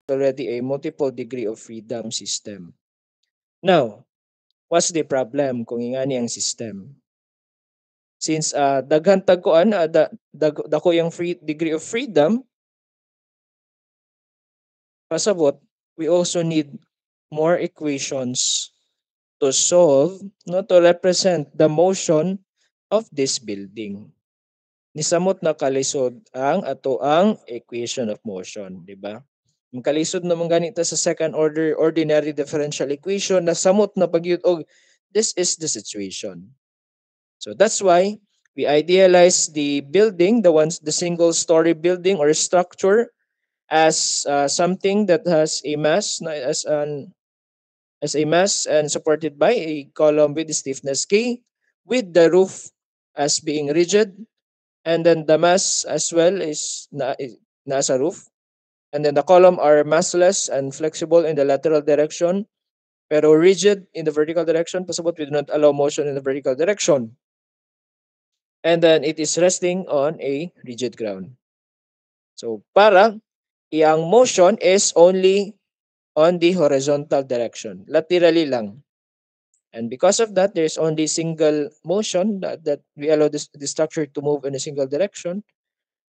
already a multiple degree of freedom system. Now, what's the problem kung ingani ang system? Since daghan tag kuan dako yung free degree of freedom, pasabot we also need more equations to solve, no, to represent the motion of this building. Nisamot na kalisod ang ato ang equation of motion, di ba? Ang kalisod naman ganito sa second order ordinary differential equation na samot na pagyud og this is the situation. So that's why we idealize the building, the single story building or structure as something that has a mass as a mass and supported by a column with stiffness K, with the roof as being rigid, and then the mass as well is nasa roof, and then the column are massless and flexible in the lateral direction pero rigid in the vertical direction. Pasabot we do not allow motion in the vertical direction, and then it is resting on a rigid ground. So para iyang motion is only on the horizontal direction, laterally lang. And because of that, there's only single motion that we allow the structure to move in a single direction.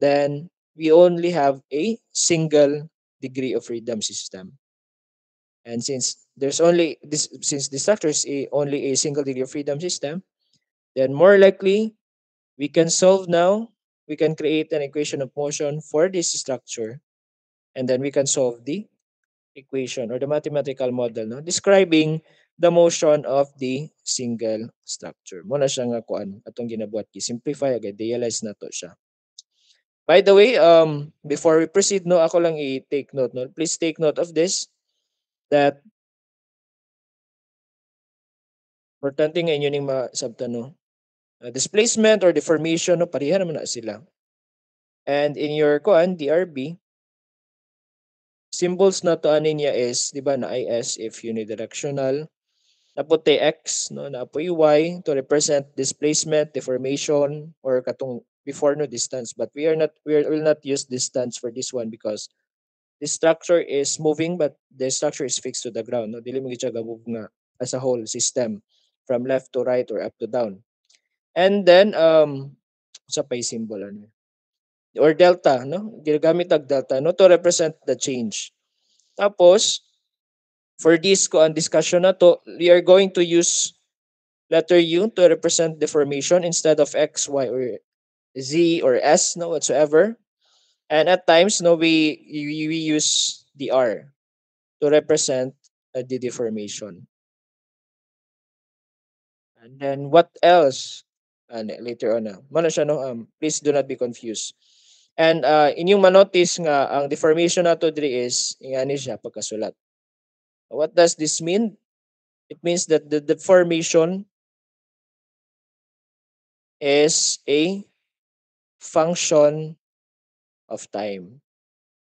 Then we only have a single degree of freedom system. And since the structure is only a single degree of freedom system, then more likely we can solve now. We can create an equation of motion for this structure, and then we can solve the equation or the mathematical model, no, describing the motion of the single structure. Mo na siya nga kuan atong ginabuhat simplify agad idealize na to siya. By the way, before we proceed, no, ako lang i-take note, no. Please take note of this that importante nga inyo ning masabtan, no. Displacement or deformation, no, pareha naman na sila. And in your kuan DRB, symbols na to ani niya is, di ba, na is if unidirectional, naputi x, no, napoy y to represent displacement, deformation, or katong before, no, distance. But will not use distance for this one because the structure is moving but the structure is fixed to the ground, no, dili mo gid siya move nga as a whole system from left to right or up to down. And then sa pay symbol ano or delta, no, ginagamit ang delta, no, to represent the change. Tapos for this ko ang discussion na to, we are going to use letter U to represent deformation instead of X, Y, or Z or S, no, whatsoever. And at times, no, we use the R to represent the deformation. And then what else? And later on na. Mano siya, no? Please do not be confused. And inyong manotice nga ang deformation nato diri is ingani siya pagkasulat. What does this mean? It means that the deformation is a function of time.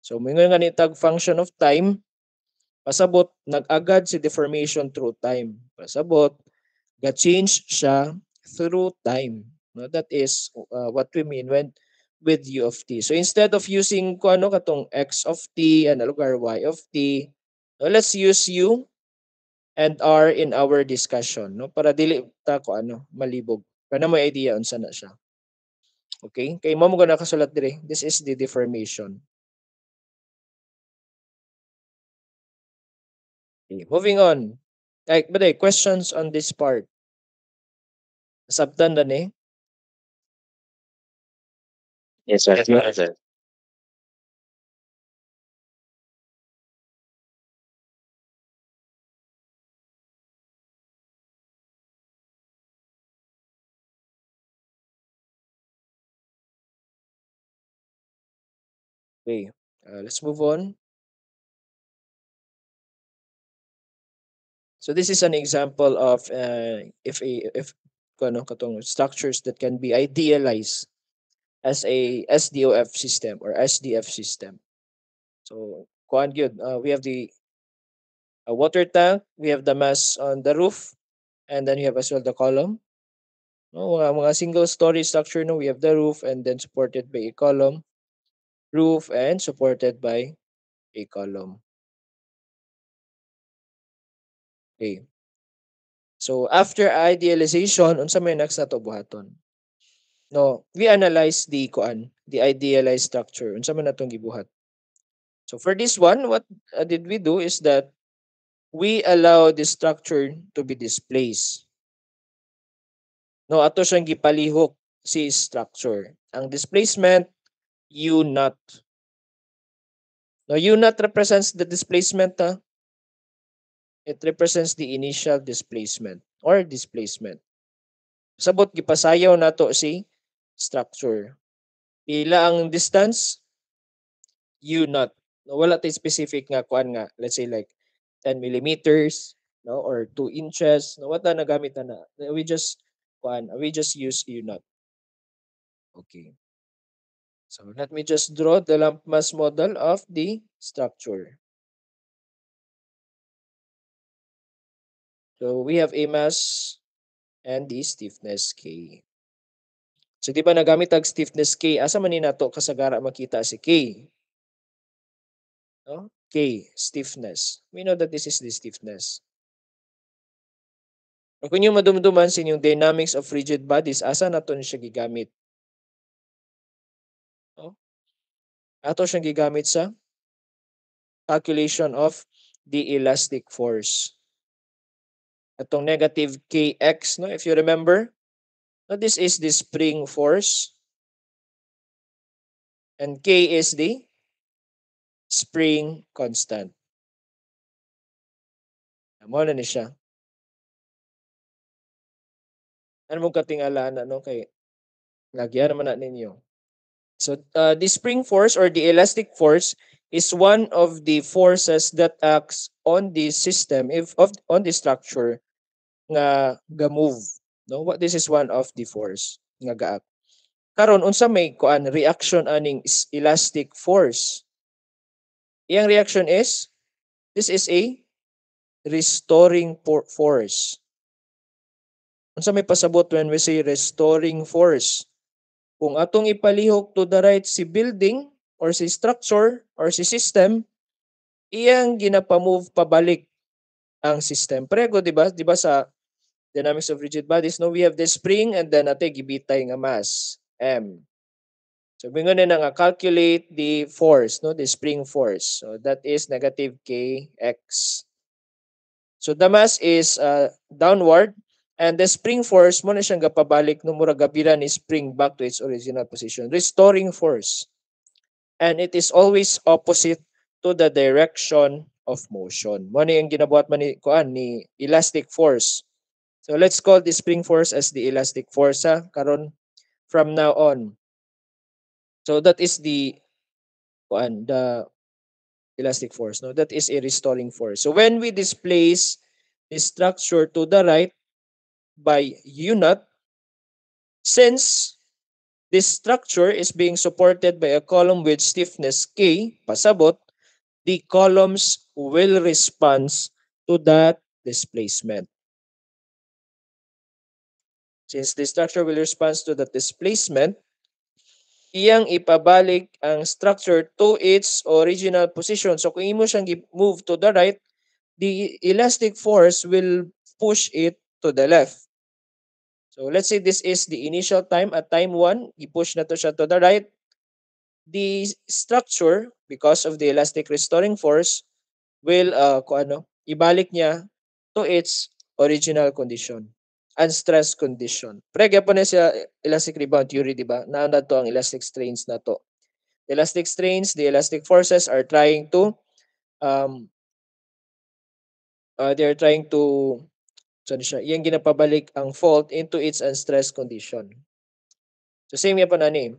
So mingon nga ni tag function of time, pasabot nag-agad si deformation through time. Pasabot ga-change siya through time. No, that is what we mean when with u of t. So instead of using ko ano katong x of t and lugar y of t, no, let's use u and r in our discussion, no, para dili ta ko ano malibog. Para may idea unsa na siya. Okay? Kay mo gonna nakasulat dire. This is the deformation. Okay, moving on. Like, but questions on this part? Sabtan na ni? Yes, sir. Yes, sir. Okay. Let's move on. So this is an example of if ano katong structures that can be idealized as a SDOF system or SDF system. So kuan gyud, we have the water tank, we have the mass on the roof, and then we have as well the column. No, mga single story structure, no, we have the roof and then supported by a column, roof and supported by a column. Okay. So after idealization, unsa may next nato buhaton? No, we analyze the idealized structure. Unsa man natong gibuhat? So for this one, what did we do is that we allow the structure to be displaced. No, ato siyang gipalihok si structure. Ang displacement, U naught. No, U naught represents the displacement. It represents the initial displacement or displacement. Sabot gipasayaw nato si structure. Pila ang distance? U naught. No, wala tay specific nga kuan nga. Let's say like 10 millimeters, no, or 2 inches. No, what na nagamit na. We just use U naught. Okay. So let me just draw the lamp mass model of the structure. So we have a mass and the stiffness K. So di ba nagamit ang stiffness K? Asa man ni nato kasagara makita si K? No? K, stiffness. We know that this is the stiffness. Kung inyo madumduman sa inyong dynamics of rigid bodies, asa nato siya gigamit? No? Ato siyang gigamit sa calculation of the elastic force. Atong negative kx, no? If you remember, no, this is the spring force and k is the spring constant. Amo na ni siya. Ano mong katingalaan no kay lagyan naman na ninyo. So the spring force or the elastic force is one of the forces that acts on the system if of on the structure nga ga-move. No, what this is one of the force nga ga-act. Karon unsa may kuan reaction aning elastic force? Iyang reaction is this is a restoring force. Unsa may pasabot when we say restoring force? Kung atong ipalihok to the right si building or si structure or si system, iyang ginapamove pabalik ang system. Prego, di ba? Di ba sa dynamics of rigid bodies, no, we have the spring and then ate gibitay nga mass, M. So bingon na nga calculate the force, no, the spring force. So that is negative kx. So the mass is downward and the spring force mo na siyang gapabalik no mura gabira ni spring back to its original position, restoring force. And it is always opposite to the direction of motion. Mo ni ang ginabuhat man ni kuan ni elastic force. So let's call the spring force as the elastic force karon from now on. So that is the elastic force, no, that is a restoring force. So when we displace the structure to the right by U naught, since this structure is being supported by a column with stiffness K, pasabot, the columns will respond to that displacement. Since the structure will respond to that displacement, iyang ipabalik ang structure to its original position. So kung imo siyang move to the right, the elastic force will push it to the left. So let's say this is the initial time at time 1, i-push na to siya to the right. The structure, because of the elastic restoring force, will ibalik niya to its original condition, unstressed condition. Pre po na siya elastic rebound theory, di ba? Nauna to ang elastic strains na to. The elastic strains, the elastic forces are trying to they're trying to iyang ginapabalik ang fault into its unstressed condition. So same nga po na ni.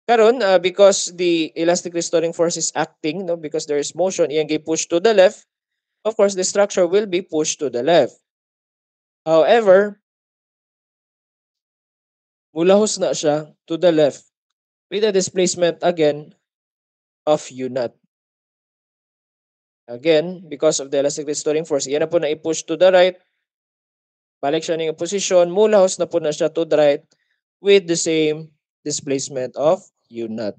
Karon because the elastic restoring force is acting, no, because there is motion, iyang gi-push to the left, of course the structure will be pushed to the left. However, mulahos na siya to the left with the displacement again of U naught. Again, because of the elastic restoring force, iyan na po na i-push to the right. Balik siya ng position, mulahos na po na siya to the right with the same displacement of U naught.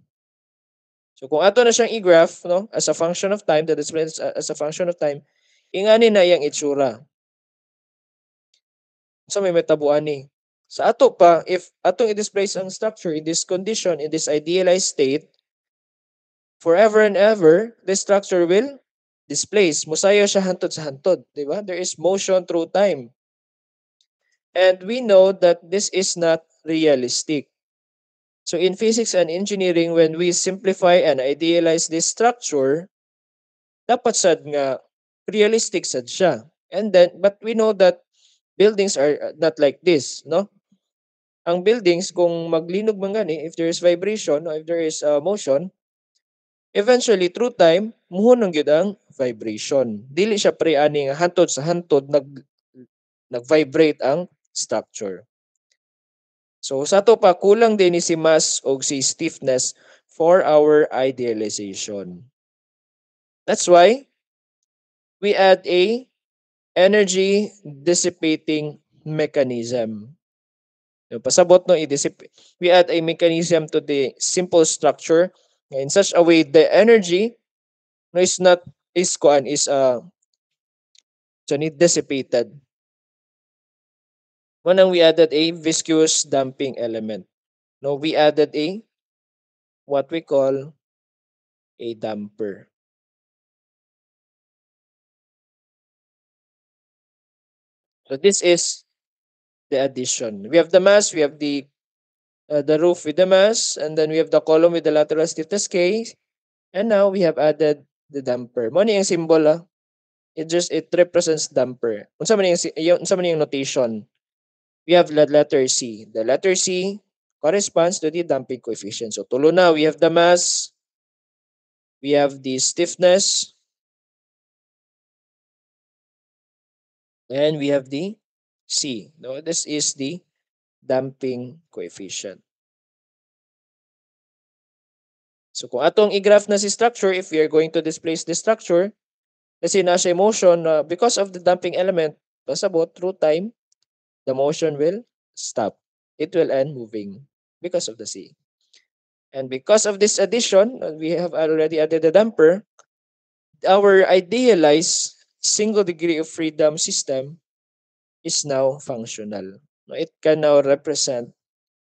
So kung ato na siyang i-graph, no, as a function of time, the displacement as a function of time, Ingani na iyang itsura. So may metabuan ni. Sa ato pa, if atong i-display ang structure in this condition, in this idealized state, forever and ever, this structure will displace. Musayo siya hantod sa hantod, di ba? There is motion through time. And we know that this is not realistic. So in physics and engineering, when we simplify and idealize this structure, dapat sad nga realistic sad siya. And then, but we know that buildings are not like this, no? Ang buildings, kung maglinog man gani, if there is vibration or if there is motion, eventually through time, muhunong gyud ang vibration. Dili siya pre ani nga hantod sa hantod nag-vibrate ang structure. So sa to pa kulang din ni si mass o si stiffness for our idealization. That's why we add a energy dissipating mechanism. Yung pasabot no we add a mechanism to the simple structure in such a way the energy no is not is kuan is dissipated. One, we added a viscous damping element. No, we added a what we call a damper. So this is the addition. We have the mass, we have the roof with the mass, and then we have the column with the lateral stiffness K, and now we have added the damper. Mo ni ang symbol it represents damper. Unsa man yung notation? We have the letter C. The letter C corresponds to the damping coefficient. So tulo na, we have the mass, we have the stiffness, and we have the C. No, this is the damping coefficient. So kung atong i-graph na si structure, if we are going to displace the structure, kasi nasa motion, because of the damping element, pasabot through time, the motion will stop. It will end moving because of the C. And because of this addition, we have already added the damper, our idealized single degree of freedom system is now functional. It can now represent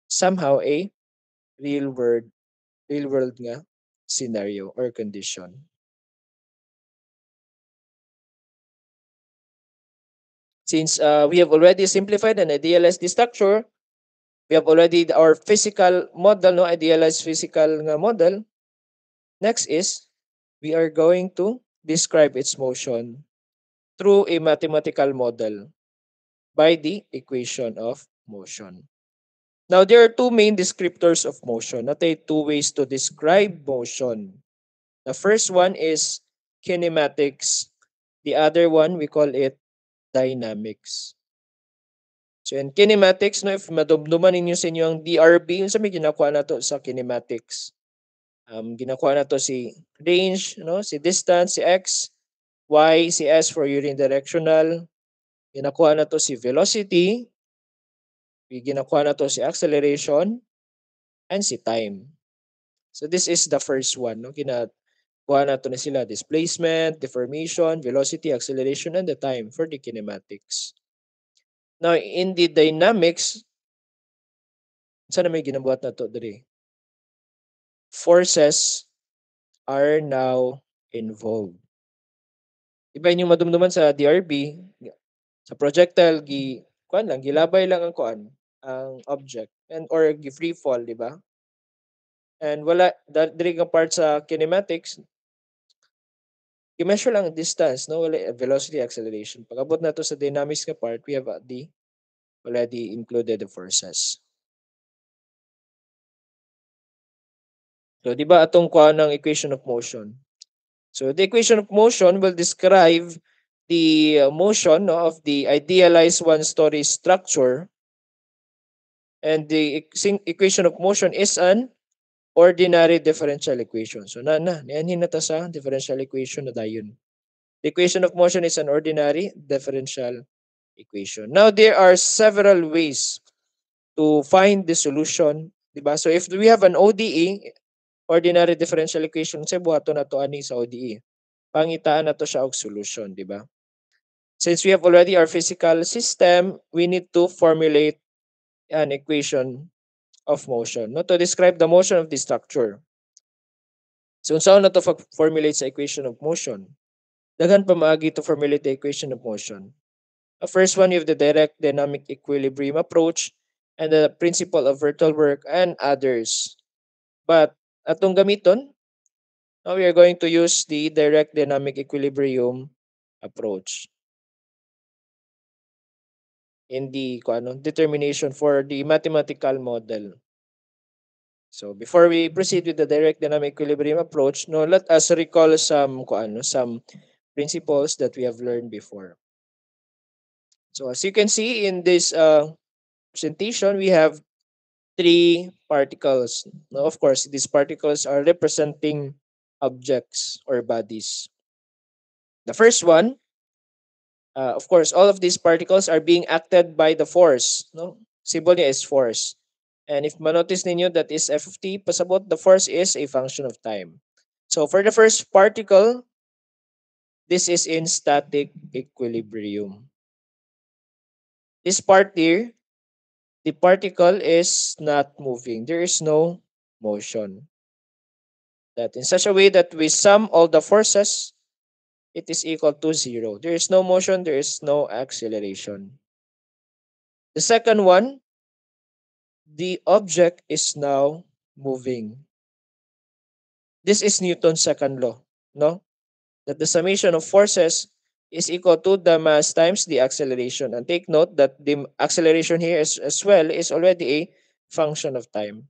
somehow a real world nga scenario or condition. Since we have already simplified and idealized the structure, we have already our physical model, no, idealized physical nga model. Next is we are going to describe its motion through a mathematical model by the equation of motion. Now, there are two main descriptors of motion. Natay two ways to describe motion. The first one is kinematics. The other one, we call it dynamics. So in kinematics, no, if madumduman ninyo sa inyo ang DRB, yung sa may ginakuha na to sa kinematics. Ginakuha na to si range, no, si distance, si x, y, si s for unidirectional. Ginakuha na to si velocity. Ginakuha na to si acceleration and si time. So this is the first one, no? Ginakuha na to na sila displacement, deformation, velocity, acceleration, and the time for the kinematics. Now, in the dynamics, sana may ginabuhat na to diri. Forces are now involved. Iba yung madumduman sa DRB, sa projectile gilabay lang ang ang object and or free fall, di ba? And wala diri nga part sa kinematics, i-measure lang ang distance, no? Wala velocity, acceleration. Pag-abot na to sa dynamics nga part, we have already included the forces. So, di ba atong kuha ng equation of motion? So, the equation of motion will describe the motion, no, of the idealized one-story structure. And the equation of motion is an ordinary differential equation. So, nianhin na ta sa differential equation na dayon. The equation of motion is an ordinary differential equation. Now, there are several ways to find the solution, di ba? So, if we have an ODE, ordinary differential equation, sa buhaton na to ani sa ODE. Pangitaan na to siya og solution, di ba? Since we have already our physical system, we need to formulate an equation of motion, no, to describe the motion of the structure. So unsa na to formulate sa equation of motion? Daghan pa maagi to formulate the equation of motion. First one, you have the direct dynamic equilibrium approach and the principle of virtual work and others. But atong gamiton, now we are going to use the direct dynamic equilibrium approach in the determination for the mathematical model. So before we proceed with the direct dynamic equilibrium approach, no, let us recall some principles that we have learned before. So as you can see in this presentation, we have three particles. Now, of course, these particles are representing objects or bodies. The first one, of course, all of these particles are being acted by the force. No, symbol niya is force. And if manotice ninyo that is F of t, pasabot the force is a function of time. So for the first particle, this is in static equilibrium. This part here, the particle is not moving. There is no motion. That in such a way that we sum all the forces, it is equal to zero. There is no motion, there is no acceleration. The second one, the object is now moving. This is Newton's second law, no? That the summation of forces is equal to the mass times the acceleration. And take note that the acceleration here as well is already a function of time.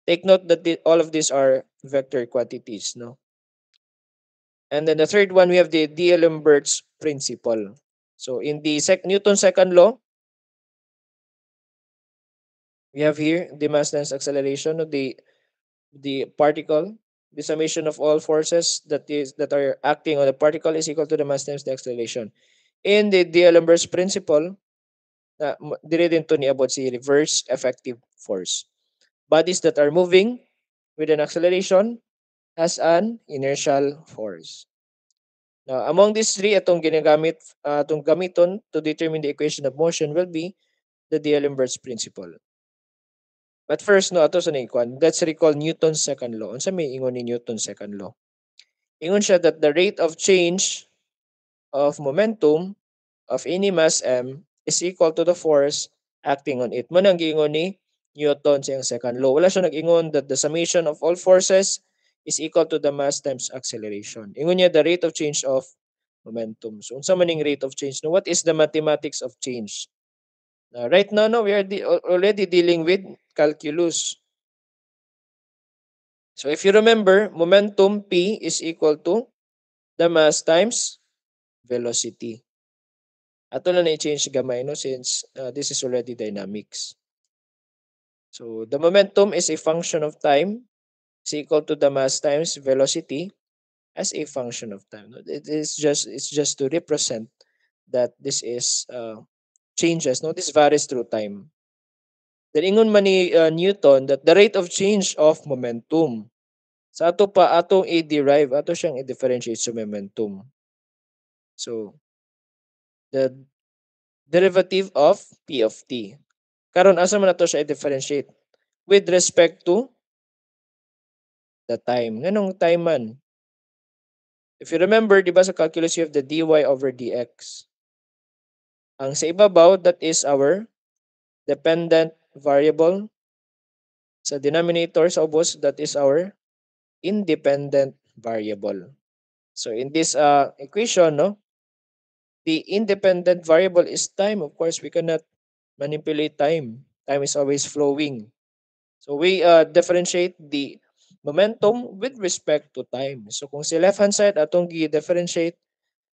Take note that all of these are vector quantities, no? And then the third one, we have the D'Alembert's principle. So in the Newton's second law, we have here the mass times acceleration of the particle. The summation of all forces that are acting on the particle is equal to the mass times the acceleration. In the D'Alembert's principle, dire din to niabot si reverse effective force. Bodies that are moving with an acceleration has an inertial force. Now, among these three, atong gamiton to determine the equation of motion will be the D'Alembert's principle. But first, no, ato sa naikuan, let's recall Newton's second law. Unsa may ingon ni Newton's second law? Ingon siya that the rate of change of momentum of any mass m is equal to the force acting on it. Man ang giingon ni Newton sa iyang second law. Wala siya nag-ingon that the summation of all forces is equal to the mass times acceleration. Ingon niya the rate of change of momentum. So unsa man ning rate of change? No, what is the mathematics of change? Right now, no, we are already dealing with calculus. So if you remember, momentum P is equal to the mass times velocity. Ato na na-change gamay, no, since this is already dynamics. So the momentum is a function of time is equal to the mass times velocity as a function of time. No? It's just to represent that this is changes. No, this varies through time. Then ingon man ni Newton that the rate of change of momentum. Sa ato pa atong i-derive, ato siyang i-differentiate sa momentum. So the derivative of P of t. Karon asa man nato siya i-differentiate with respect to the time. Nganong time man? If you remember, di ba sa calculus you have the dy over dx. Ang sa ibabaw, that is our dependent variable. Sa denominator, sa ubos, that is our independent variable. So in this equation, no, the independent variable is time. Of course, we cannot manipulate time. Time is always flowing. So we differentiate the momentum with respect to time. So kung si left hand side atong gi-differentiate,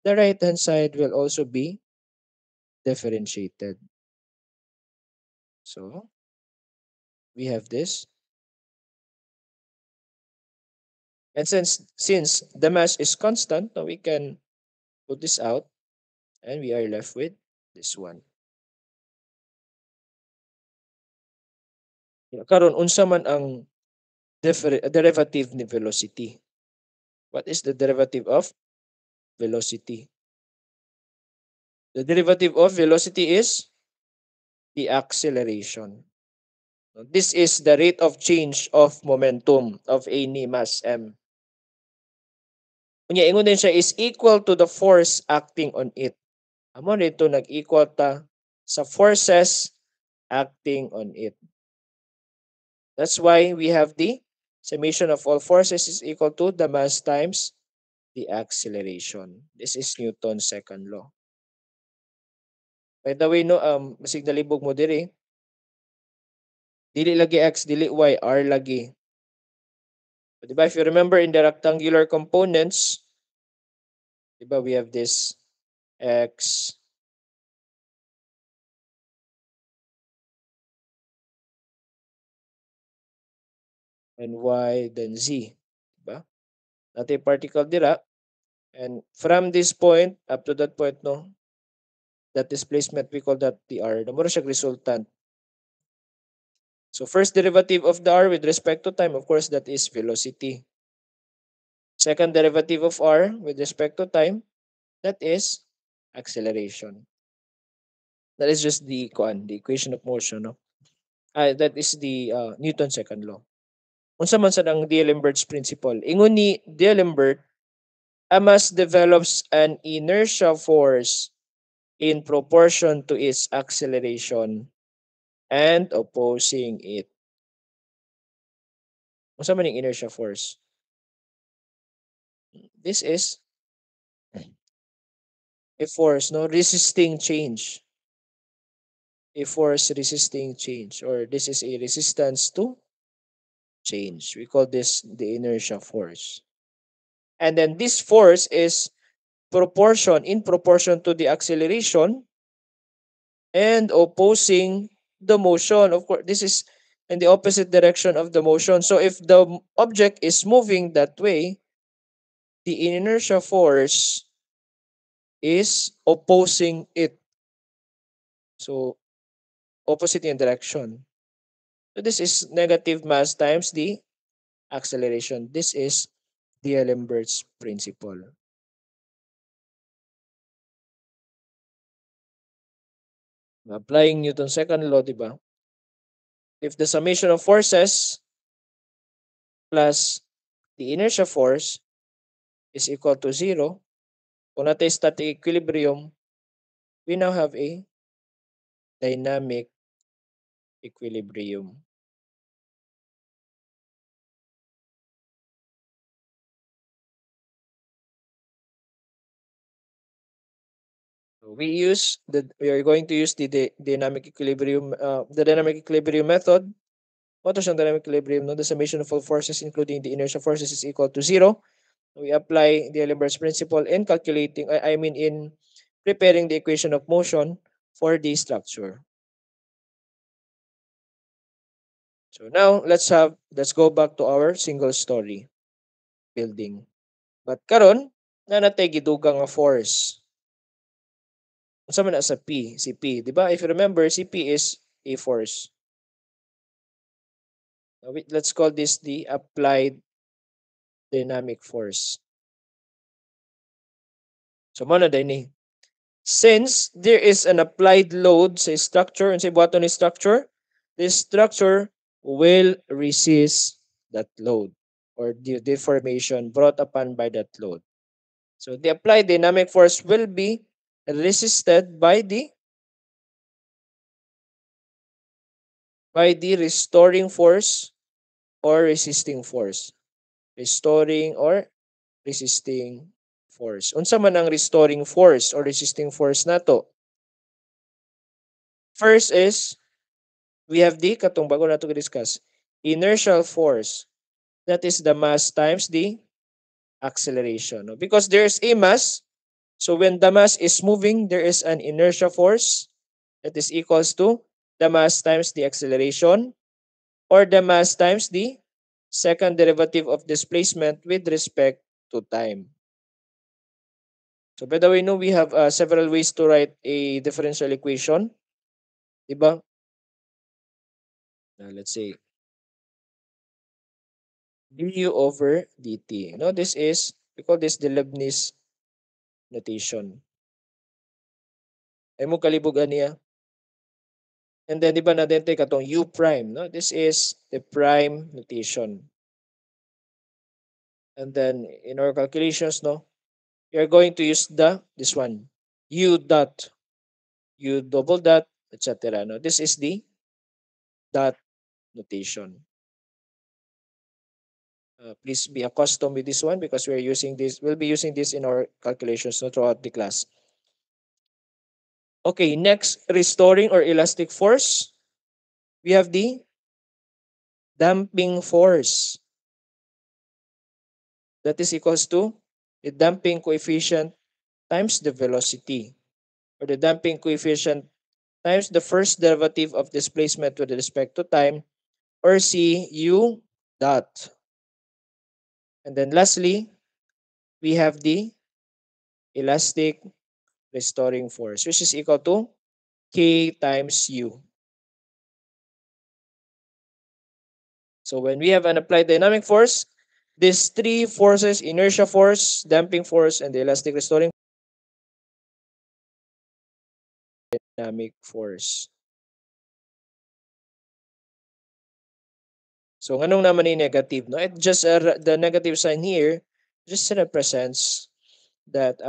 the right hand side will also be differentiated. So we have this. And since the mass is constant, now we can put this out and we are left with this one. Karon unsa man ang derivative ni velocity? What is the derivative of velocity? The derivative of velocity is the acceleration. This is the rate of change of momentum of any mass m. Kunya ingon din siya is equal to the force acting on it. Amo nito nag-equal ta sa forces acting on it. That's why we have the summation of all forces is equal to the mass times the acceleration. This is Newton's second law. By the way, no, basig nalibog mo diri. Dili lagi x, dili y, r lagi. Diba? If you remember in the rectangular components, diba, we have this x, and y, then z. Diba? Natin particle dira. And from this point up to that point, no, that displacement, we call that the r. Namura siya resultant. So first derivative of the r with respect to time, of course, that is velocity. Second derivative of r with respect to time, that is acceleration. That is just the equation of motion, no? That is the Newton's second law. Unsa man sad ang D'Alembert's principle? Ingon ni D'Alembert, a mass develops an inertia force in proportion to its acceleration and opposing it. Unsa man ang inertia force? This is a force no resisting change. A force resisting change, or this is a resistance to change. We call this the inertia force. And then this force is in proportion to the acceleration and opposing the motion. Of course, this is in the opposite direction of the motion. So if the object is moving that way, the inertia force is opposing it. So opposite in direction. So this is negative mass times the acceleration. This is D'Alembert's principle. Applying Newton's second law, di ba? If the summation of forces plus the inertia force is equal to 0, kung natin static equilibrium, we now have a dynamic equilibrium. So we are going to use the dynamic equilibrium method. What is ang dynamic equilibrium? No? The summation of all forces including the inertia forces is equal to 0. We apply D'Alembert's principle in calculating, in preparing the equation of motion for the structure. So now let's go back to our single story building. But karon na natay gidugang nga force. Unsa man na sa P, si P, di ba? If you remember, si P is a force. Let's call this the applied dynamic force. So mo na din since there is an applied load sa structure, and sa buhaton ni structure, this structure will resist that load or the deformation brought upon by that load. So the applied dynamic force will be resisted by the restoring force or resisting force. Restoring or resisting force. Unsa man ang restoring force or resisting force nato? First is we have the katong bago nato discuss inertial force. That is the mass times the acceleration. No? Because there's a mass, so when the mass is moving, there is an inertia force that is equals to the mass times the acceleration, or the mass times the second derivative of displacement with respect to time. So by the way, no, we have several ways to write a differential equation. Diba? Let's say du over dt. No, this is, we call this the Leibniz notation. Ay mo kalibugan niya. And then di ba na-identify katong u prime, no? This is the prime notation. And then in our calculations, no, we are going to use this one, u dot, u double dot, etc. No, this is the dot notation. Please be accustomed with this one because we're using this. We'll be using this in our calculations, no, throughout the class. Okay, next, restoring or elastic force. We have the damping force. That is equals to the damping coefficient times the velocity, or the damping coefficient times the first derivative of displacement with respect to time, or C u dot. And then lastly, we have the elastic restoring force, which is equal to K times U. So when we have an applied dynamic force, these three forces, inertia force, damping force, and the elastic restoring dynamic force. So anong naman yung negative? No? It just the negative sign here just represents that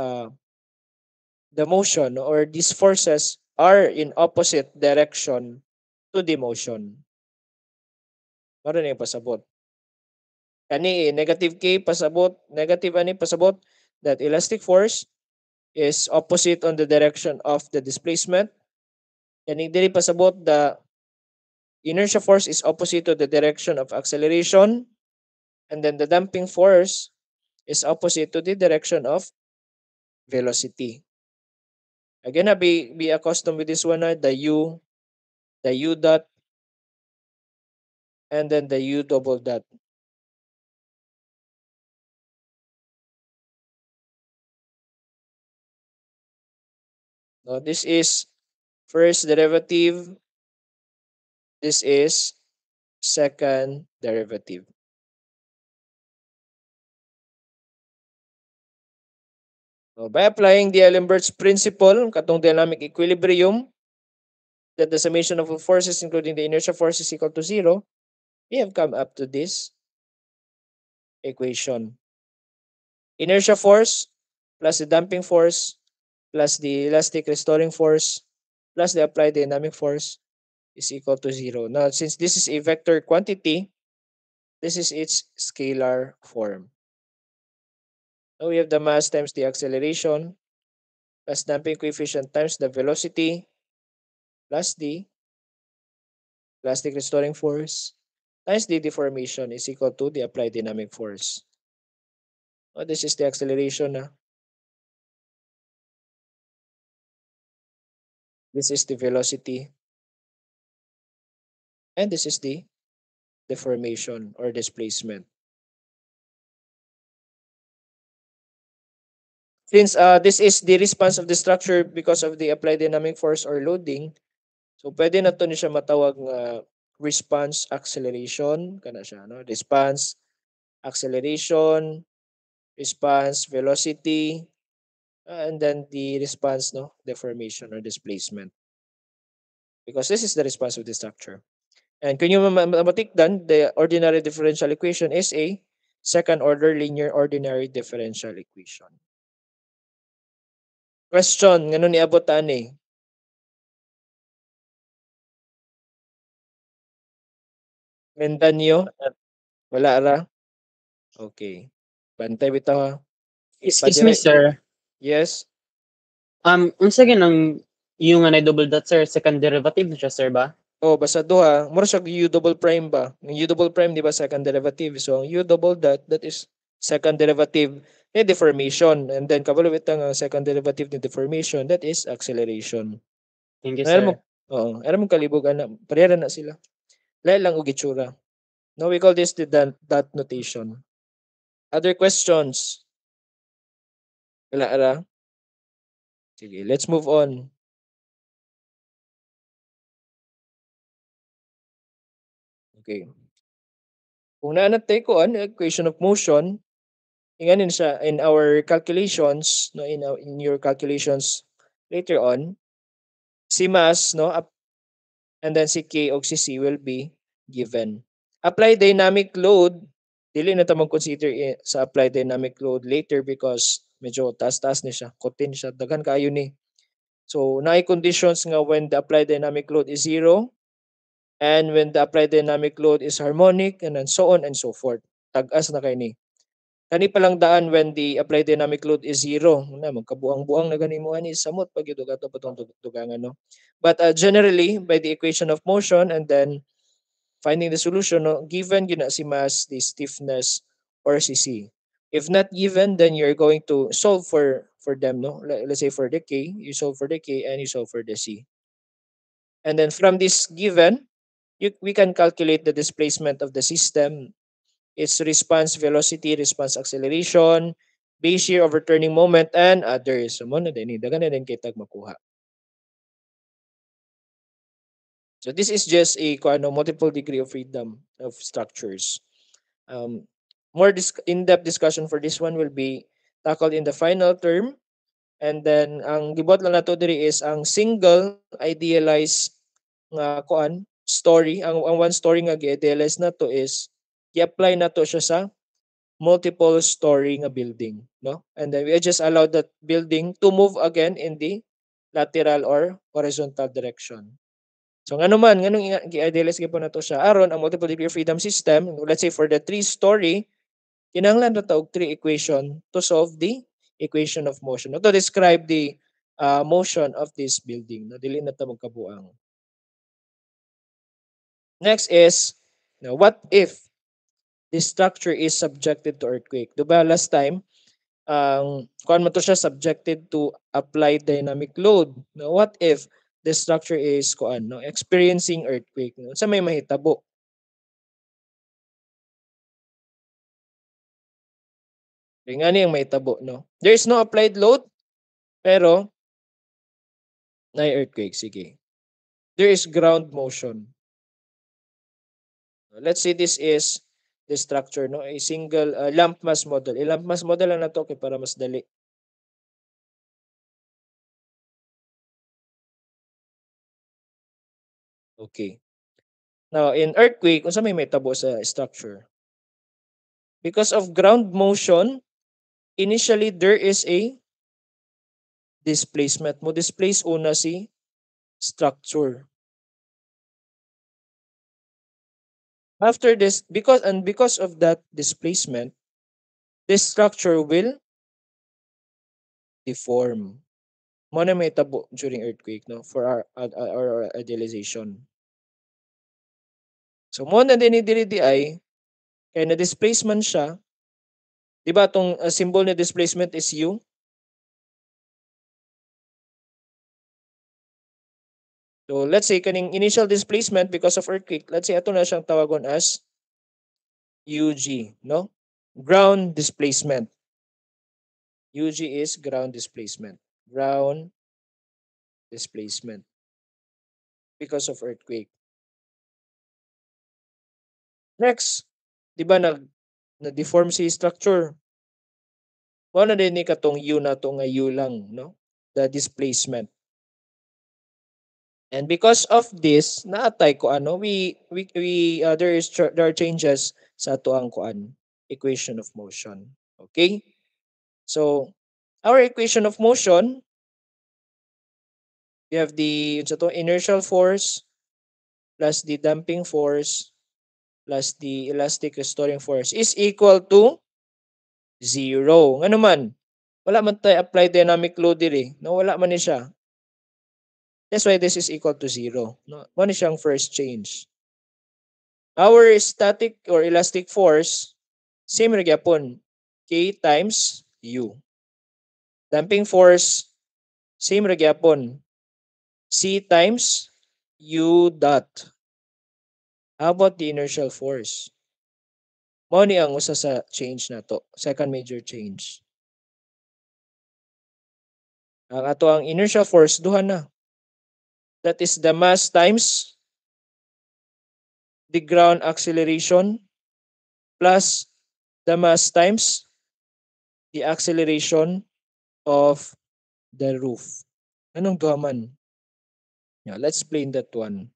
the motion or these forces are in opposite direction to the motion. Maro na yung pasabot. Kani negative K pasabot, negative ani pasabot that elastic force is opposite on the direction of the displacement. Kani diri pasabot the inertia force is opposite to the direction of acceleration, and then the damping force is opposite to the direction of velocity. Again, be accustomed with this one, the u dot, and then the u double dot. Now, this is first derivative. This is second derivative. So, by applying the D'Alembert's principle, katong dynamic equilibrium, that the summation of all forces, including the inertia force, is equal to zero, we have come up to this equation. Inertia force plus the damping force plus the elastic restoring force plus the applied dynamic force is equal to zero. Now, since this is a vector quantity, this is its scalar form. Now we have the mass times the acceleration plus damping coefficient times the velocity plus the elastic restoring force times the deformation is equal to the applied dynamic force. Oh, this is the acceleration. This is the velocity. And this is the deformation or displacement. Since this is the response of the structure because of the applied dynamic force or loading, so pwede na to ni siya matawag nga response acceleration, kana siya, no? Response acceleration, response velocity, and then the response, no, deformation or displacement. Because this is the response of the structure. And kung yung matikdan, the ordinary differential equation is a second order linear ordinary differential equation. Question, ngano ni abot ani? Mendan nyo? Wala ra? Okay. Bantay bitaw ha. Excuse me, sir. Yes. Unsa ginang yung nga double dot, sir, second derivative na siya, sir, ba? Oh, basta duha, mura siya u double prime ba? Yung u double prime di ba second derivative. So ang u double dot, that is second derivative ni deformation, and then kabalo bitang second derivative ni deformation, that is acceleration. Thank you, Alam mo, sir. alam mo kalibugan na parehara na sila. Lain lang og itsura. Now we call this the dot notation. Other questions? Wala ra? Sige, let's move on. Okay. Kung naanatay ko an equation of motion, inganin siya in our calculations, no, in your calculations later on, si mass, no, and then si K o si C will be given. Apply dynamic load, dili na ta mag-consider sa apply dynamic load later because medyo taas-taas ni siya, kutin siya, daghan kaayo ni. So naay conditions nga when the applied dynamic load is zero and when the applied dynamic load is harmonic and then so on and so forth. Tag-as na kay ni. Kani palang daan when the applied dynamic load is zero. Na magkabuang-buang na gani mo ani samot pag ito gato patong dugangan, no. But generally by the equation of motion and then finding the solution, no, given yun na si mass, the stiffness, or si C. If not given, then you're going to solve for them, no. Let's say for the K, you solve for the K and you solve for the C. And then from this given, we can calculate the displacement of the system, its response velocity, response acceleration, base shear over turning moment, and others. So mo na din, dagan na din kitag makuha. So this is just a multiple degree of freedom of structures. More in-depth discussion for this one will be tackled in the final term. And then ang gibot lang nato diri is ang single idealized nga story. Ang one story nga gi-idealize nato is i-apply nato siya sa multiple story nga building, no? And then we just allow that building to move again in the lateral or horizontal direction. So ngano man nganong gi-idealize gyapon nato siya aron ang multiple degree of freedom system, let's say for the three-story, kinahanglan ra ta og three equation to solve the equation of motion, to describe the motion of this building, no, dili na ta magkabuang. Next is, now, what if this structure is subjected to earthquake? Diba last time kuan man to siya subjected to applied dynamic load. Now, what if the structure is experiencing earthquake? No? Sa may mahitabo. Nga ni ang mahitabo, no? There is no applied load, pero na earthquake. Sige. There is ground motion. Let's say this is the structure, no? A single lump mass model. A lump mass model lang na to kay para mas dali. Okay. Now, in earthquake, unsa may tabo sa structure? Because of ground motion, initially there is a displacement. Mo displace una si structure. After this, because of that displacement, this structure will deform. Mo na may tabo during earthquake, no, for our idealization. So mo na din diri di ay kay na displacement siya. Di ba tong symbol na displacement is U? So let's say kaning initial displacement because of earthquake, let's say ato na siyang tawagon as UG, no? Ground displacement. UG is ground displacement. Ground displacement because of earthquake. Next, di ba na-deform si structure? Wala din ni katong U na to nga U lang, no? The displacement. And because of this, naatay ko there are changes sa ato ang equation of motion. Okay? So, our equation of motion, we have the inertial force plus the damping force plus the elastic restoring force is equal to 0. Nga naman, wala man tayo apply dynamic load diri, no, wala man ni siya. That's why this is equal to 0. No, mo ni siyang first change. Our static or elastic force, same ra gyapon, K times U. Damping force, same ra gyapon, C times U dot. How about the inertial force? Mao ni ang usa sa change nato, second major change. Ang ato ang inertial force duha na. That is the mass times the ground acceleration plus the mass times the acceleration of the roof. Anong duha man? Yeah, let's explain that one.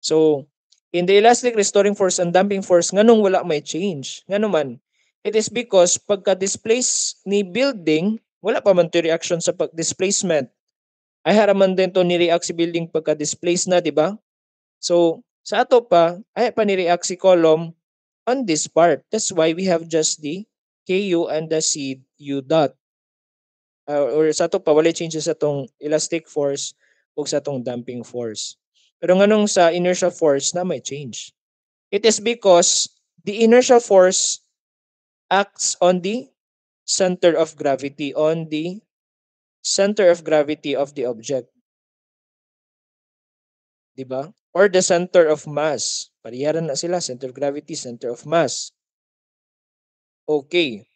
So, in the elastic restoring force and damping force, nganong wala may change? Ngano man? It is because pagka-displace ni building, wala pa man to reaction sa pag-displacement. Ay haraman din to ni-react si building pagka-displace na, di ba? So, sa ato pa, ay pa ni-react si column on this part. That's why we have just the KU and the CU dot. Or sa ato pa, wala changes sa tong elastic force o sa tong damping force. Pero nganong sa inertial force na may change? It is because the inertial force acts on the center of gravity, on the center of gravity of the object. Di ba? Or the center of mass. Pariyaran na sila, center of gravity, center of mass. Okay.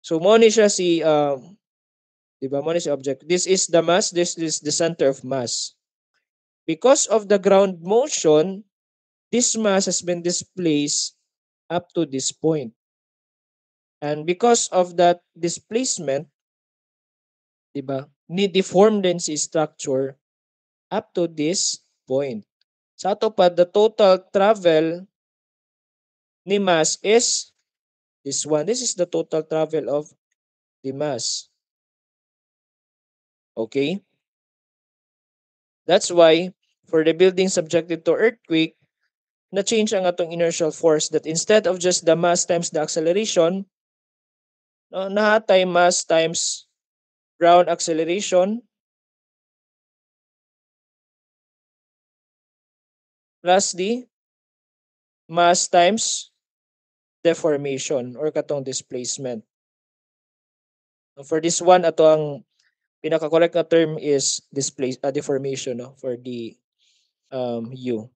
So mo ni siya si di ba mo ni si object. This is the mass, this is the center of mass. Because of the ground motion, this mass has been displaced up to this point. And because of that displacement, di ba, ni-deform din si structure up to this point. Sa ato pa, the total travel ni mass is this one. This is the total travel of the mass. Okay? That's why, for the building subjected to earthquake, na-change ang atong inertial force that instead of just the mass times the acceleration, no, nahatay mass times ground acceleration plus the mass times deformation or katong displacement. For this one, ato ang pinaka-correct na term is deformation, no, for the U.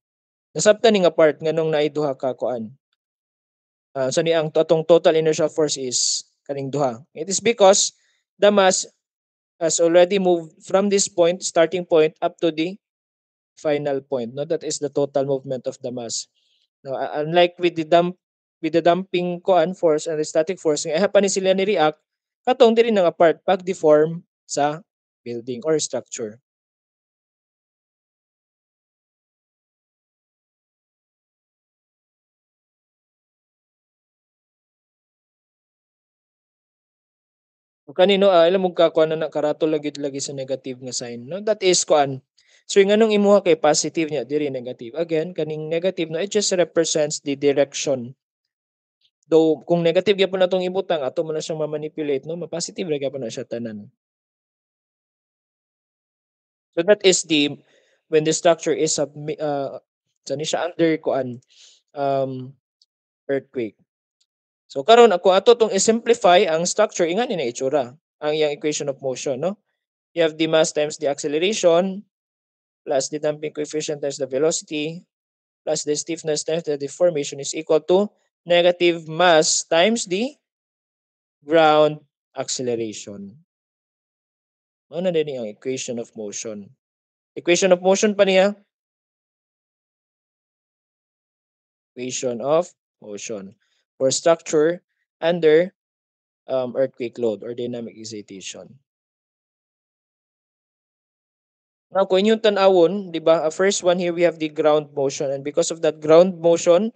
Nasabtan ni nga part nganong naiduha ka kuan. So ni ang atong total inertial force is kaning duha. It is because the mass has already moved from this point, starting point, up to the final point. No, that is the total movement of the mass. No, unlike with the damping kuan force and the static force, nga pa ni sila ni react katong diri nga part pag deform sa building or structure. O kanino alam mo kakuan na karato lagi sa negative nga sign, no, that is kuan. So yung anong imuha kay positive niya diri negative, again kaning negative, no, it just represents the direction. Though kung negative gyapon natong ibutang, ato man na siyang ma-manipulate, no, ma-positive ra gyapon na siya tanan. So that is the when the structure is sani siya under kuan earthquake. So karon ako ato tong i-simplify ang structure ingan ni na itsura ang iyang equation of motion, no. You have the mass times the acceleration plus the damping coefficient times the velocity plus the stiffness times the deformation is equal to negative mass times the ground acceleration. Ano na din ang equation of motion? Equation of motion pa niya? Equation of motion for structure under earthquake load or dynamic excitation. Now, kung inyong tanawon, di ba, first one here we have the ground motion, and because of that ground motion,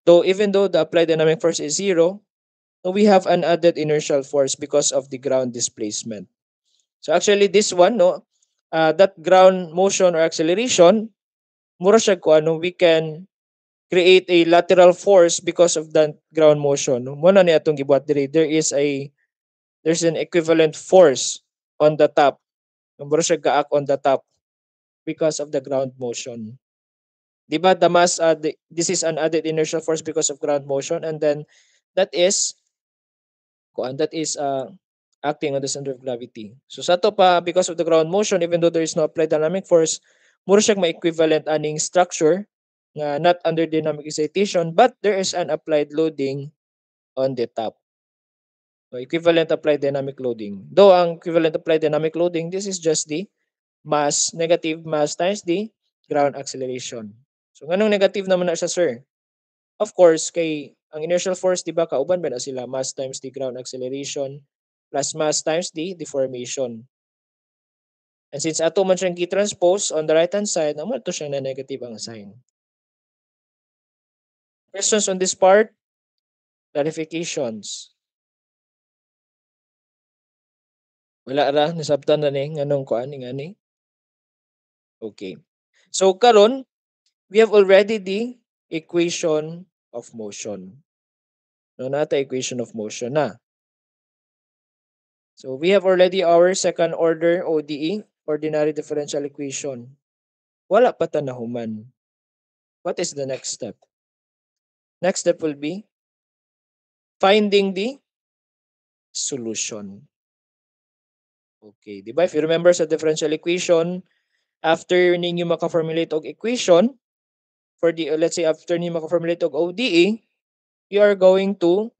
even though the applied dynamic force is zero, we have an added inertial force because of the ground displacement. So actually this one, no, that ground motion or acceleration, mura siya ko ano, we can create a lateral force because of that ground motion. No? Muna ni atong gibuhat diri, there's an equivalent force on the top. Mura siya gaak on the top because of the ground motion. Di ba the mass, this is an added inertial force because of ground motion, and then that is acting on the center of gravity. So sa to pa, because of the ground motion, even though there is no applied dynamic force, mura siyang ma-equivalent aning structure nga not under dynamic excitation, but there is an applied loading on the top. So equivalent applied dynamic loading. Though ang equivalent applied dynamic loading, this is just the mass, negative mass times the ground acceleration. So nganong negative naman na siya, sir? Of course, kay ang inertial force, di ba, kauban ba na sila? Mass times the ground acceleration plus mass times the deformation. And since ato man siyang gi-transpose on the right-hand side, naman ito siya na negative ang sign. Questions on this part? Clarifications? Wala ra, nasabtan na ni, nganong kuan ni ngani? Okay. So karon, we have already the equation of motion. No, nata equation of motion na. So we have already our second order ODE, ordinary differential equation. Wala pa ta nahuman. What is the next step? Next step will be finding the solution. Okay, di ba? If you remember sa differential equation, after ninyo maka-formulate og equation, for the, let's say, after ninyo maka-formulate og ODE, you are going to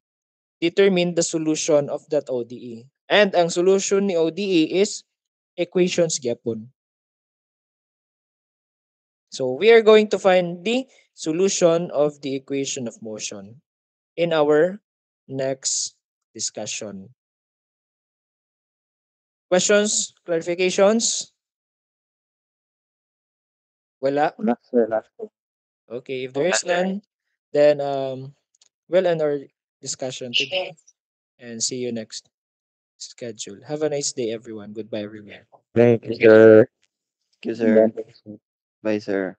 determine the solution of that ODE. And ang solution ni ODE is equations gyapon. So we are going to find the solution of the equation of motion in our next discussion. Questions? Clarifications? Wala? Wala, sir. Wala. Okay, if there is none, then we'll end our discussion today and see you next schedule. Have a nice day, everyone. Goodbye, everyone. Thank you, sir. Thank you, sir. Bye, sir.